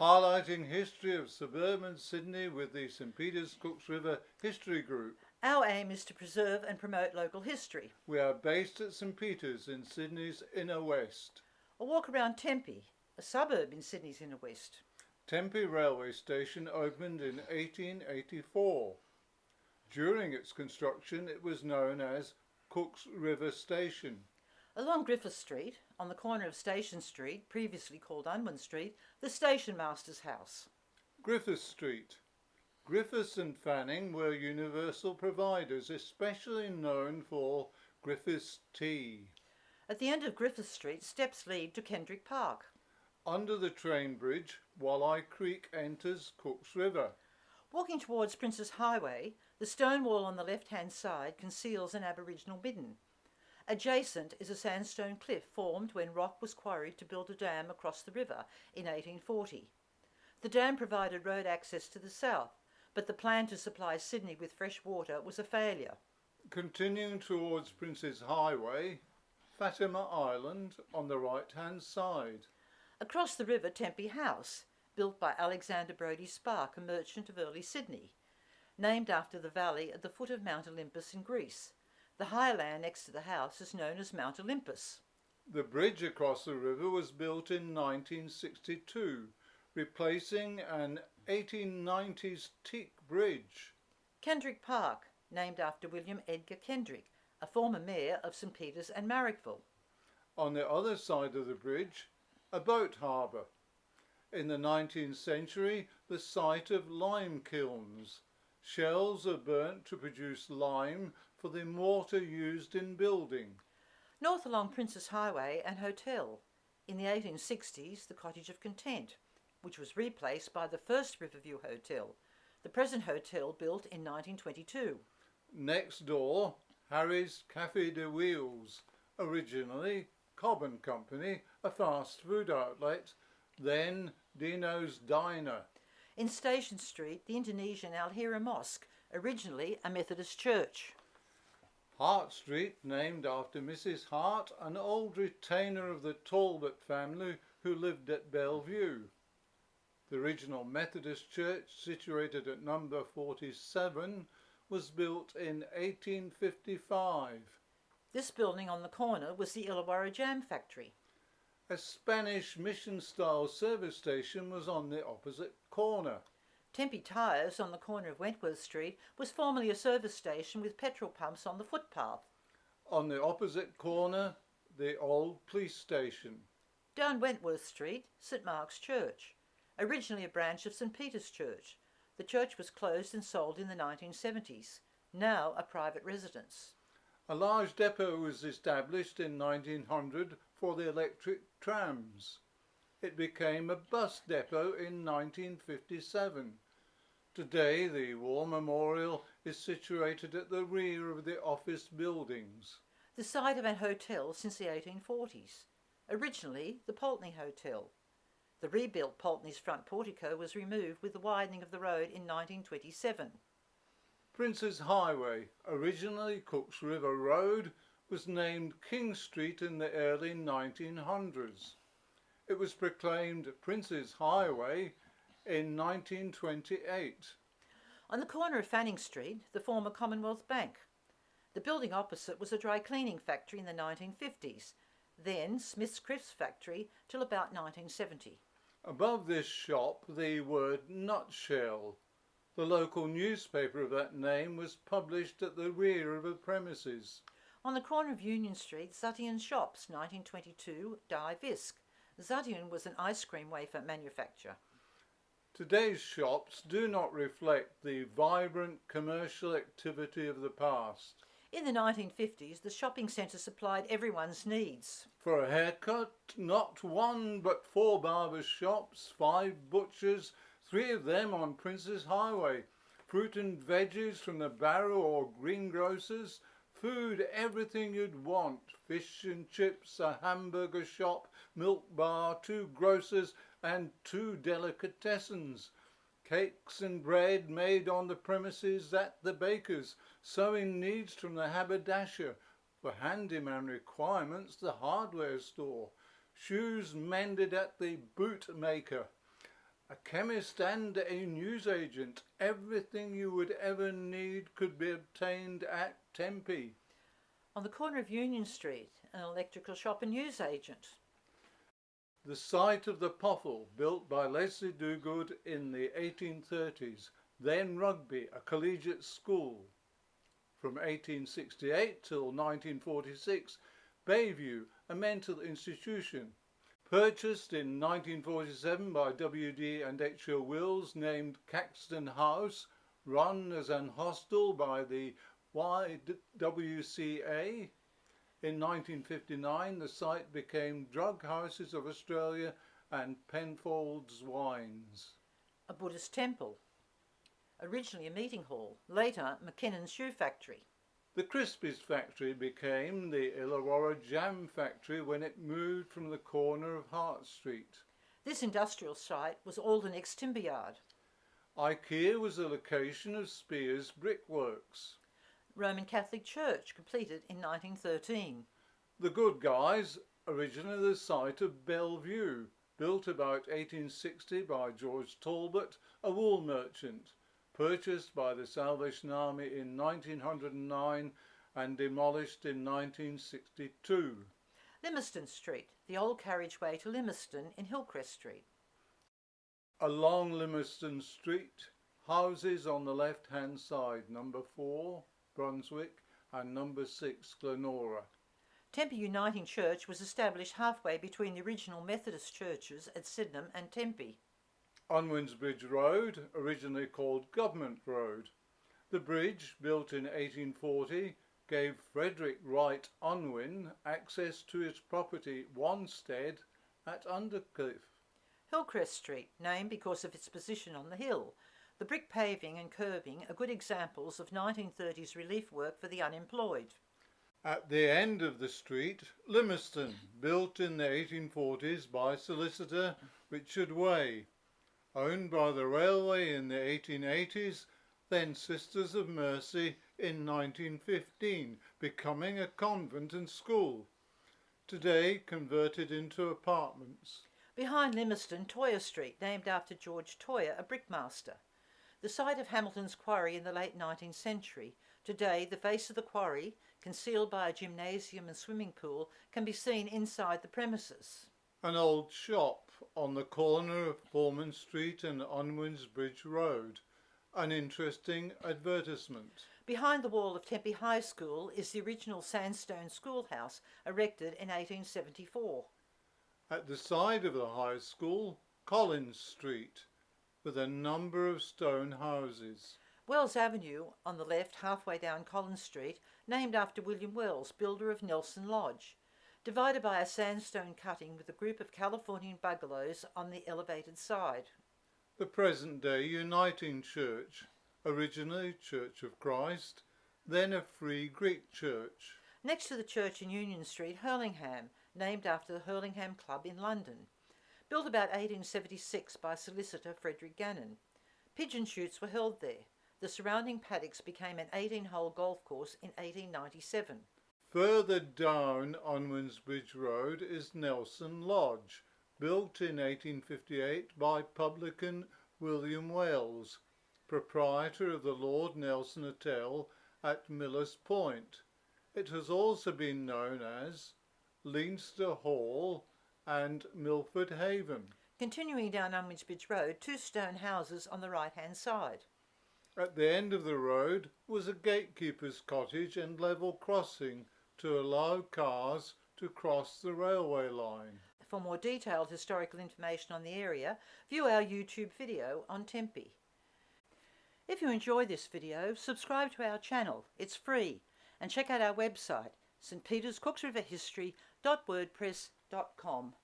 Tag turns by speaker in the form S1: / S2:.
S1: highlighting history of suburban Sydney with the St Peter's Cooks River History Group.
S2: Our aim is to preserve and promote local history.
S1: We are based at St Peter's in Sydney's inner west.
S2: A walk around Tempe, a suburb in Sydney's inner west.
S1: Tempe railway station opened in 1884. During its construction it was known as Cooks River Station.
S2: Along Griffith Street, on the corner of Station Street, previously called Unwin Street, the station master's house.
S1: Griffith Street. Griffiths and Fanning were universal providers, especially known for Griffiths tea.
S2: At the end of Griffith Street, steps lead to Kendrick Park.
S1: Under the train bridge, Walleye Creek enters Cooks River.
S2: Walking towards Princes Highway, the stone wall on the left-hand side conceals an Aboriginal midden. Adjacent is a sandstone cliff formed when rock was quarried to build a dam across the river in 1840. The dam provided road access to the south, but the plan to supply Sydney with fresh water was a failure.
S1: Continuing towards Princes Highway, Fatima Island on the right-hand side.
S2: Across the river, Tempe House, built by Alexander Brodie Spark, a merchant of early Sydney, named after the valley at the foot of Mount Olympus in Greece. The high land next to the house is known as Mount Olympus.
S1: The bridge across the river was built in 1962, replacing an 1890s teak bridge.
S2: Kendrick Park, named after William Edgar Kendrick, a former mayor of St Peter's and Marrickville.
S1: On the other side of the bridge, a boat harbour. In the 19th century, the site of lime kilns. Shells are burnt to produce lime for the mortar used in building.
S2: North along Princes Highway, an hotel. In the 1860s, the Cottage of Content, which was replaced by the first Riverview Hotel, the present hotel built in 1922.
S1: Next door, Harry's Café de Wheels, originally Cobb and Company, a fast food outlet, then Dino's Diner.
S2: In Station Street, the Indonesian Al Hira Mosque, originally a Methodist church.
S1: Hart Street, named after Mrs. Hart, an old retainer of the Talbot family who lived at Bellevue. The original Methodist church, situated at number 47, was built in 1855.
S2: This building on the corner was the Illawarra Jam Factory.
S1: A Spanish mission-style service station was on the opposite corner.
S2: Tempe Tyres on the corner of Wentworth Street was formerly a service station with petrol pumps on the footpath.
S1: On the opposite corner, the old police station.
S2: Down Wentworth Street, St Mark's Church, originally a branch of St Peter's Church. The church was closed and sold in the 1970s, now a private residence.
S1: A large depot was established in 1900 for the electric trams. It became a bus depot in 1957. Today the War Memorial is situated at the rear of the office buildings.
S2: The site of an hotel since the 1840s, originally the Pulteney Hotel. The rebuilt Pulteney's front portico was removed with the widening of the road in 1927.
S1: Princes Highway, originally Cooks River Road, was named King Street in the early 1900s. It was proclaimed Princes Highway in 1928.
S2: On the corner of Fanning Street, the former Commonwealth Bank. The building opposite was a dry cleaning factory in the 1950s, then Smith's Crisps factory till about 1970.
S1: Above this shop, the word Nutshell. The local newspaper of that name was published at the rear of the premises.
S2: On the corner of Union Street, Zuttian Shops, 1922, Die Visk. Zuttian was an ice cream wafer manufacturer.
S1: Today's shops do not reflect the vibrant commercial activity of the past.
S2: In the 1950s, the shopping centre supplied everyone's needs.
S1: For a haircut, not one but 4 barber shops, 5 butchers, 3 of them on Princes Highway, fruit and veggies from the Barrow or greengrocers, food, everything you'd want, fish and chips, a hamburger shop, milk bar, 2 grocers and 2 delicatessens, cakes and bread made on the premises at the baker's, sewing needs from the haberdasher, for handyman requirements the hardware store, shoes mended at the bootmaker, a chemist and a newsagent. Everything you would ever need could be obtained at Tempe.
S2: On the corner of Union Street, an electrical shop and newsagent.
S1: The site of the Poffel, built by Leslie Dogood in the 1830s, then Rugby, a collegiate school. From 1868 till 1946, Bayview, a mental institution. Purchased in 1947 by W.D. and H.O. Wills, named Caxton House, run as an hostel by the YWCA. In 1959, the site became Drug Houses of Australia and Penfolds Wines.
S2: A Buddhist temple. Originally a meeting hall, later McKinnon's shoe factory.
S1: The Crispies factory became the Illawarra Jam factory when it moved from the corner of Hart Street.
S2: This industrial site was Alden's timber yard.
S1: IKEA was the location of Spears Brickworks.
S2: Roman Catholic Church, completed in 1913.
S1: The Good Guys, originally the site of Bellevue, built about 1860 by George Talbot, a wool merchant, purchased by the Salvation Army in 1909 and demolished in 1962.
S2: Lumison Street, the old carriageway to Lumison in Hillcrest Street.
S1: Along Lumison Street, houses on the left-hand side, number 4, Brunswick, and number 6, Glenora.
S2: Tempe Uniting Church was established halfway between the original Methodist churches at Sydenham and Tempe.
S1: Unwin's Bridge Road, originally called Government Road. The bridge, built in 1840, gave Frederick Wright Unwin access to his property Wanstead at Undercliff.
S2: Hillcrest Street, named because of its position on the hill. The brick paving and curbing are good examples of 1930s relief work for the unemployed.
S1: At the end of the street, Lumison, built in the 1840s by solicitor Richard Way. Owned by the railway in the 1880s, then Sisters of Mercy in 1915, becoming a convent and school. Today converted into apartments.
S2: Behind Lumison, Toyer Street, named after George Toyer, a brickmaster. The site of Hamilton's quarry in the late 19th century. Today, the face of the quarry, concealed by a gymnasium and swimming pool, can be seen inside the premises.
S1: An old shop on the corner of Foreman Street and Unwin's Bridge Road. An interesting advertisement.
S2: Behind the wall of Tempe High School is the original sandstone schoolhouse, erected in 1874.
S1: At the side of the high school, Collins Street, with a number of stone houses.
S2: Wells Avenue, on the left, halfway down Collins Street, named after William Wells, builder of Nelson Lodge. Divided by a sandstone cutting with a group of Californian bungalows on the elevated side.
S1: The present-day Uniting Church, originally Church of Christ, then a Free Greek Church.
S2: Next to the church in Union Street, Hurlingham, named after the Hurlingham Club in London. Built about 1876 by solicitor Frederick Gannon. Pigeon shoots were held there. The surrounding paddocks became an 18-hole golf course in 1897.
S1: Further down Unwin's Bridge Road is Nelson Lodge, built in 1858 by publican William Wells, proprietor of the Lord Nelson Hotel at Miller's Point. It has also been known as Leinster Hall and Milford Haven.
S2: Continuing down Unwin's Bridge Road, 2 stone houses on the right-hand side.
S1: At the end of the road was a gatekeeper's cottage and level crossing to allow cars to cross the railway line.
S2: For more detailed historical information on the area, view our YouTube video on Tempe. If you enjoy this video, subscribe to our channel. It's free. And check out our website, stpeterscooksriverhistory.wordpress.com.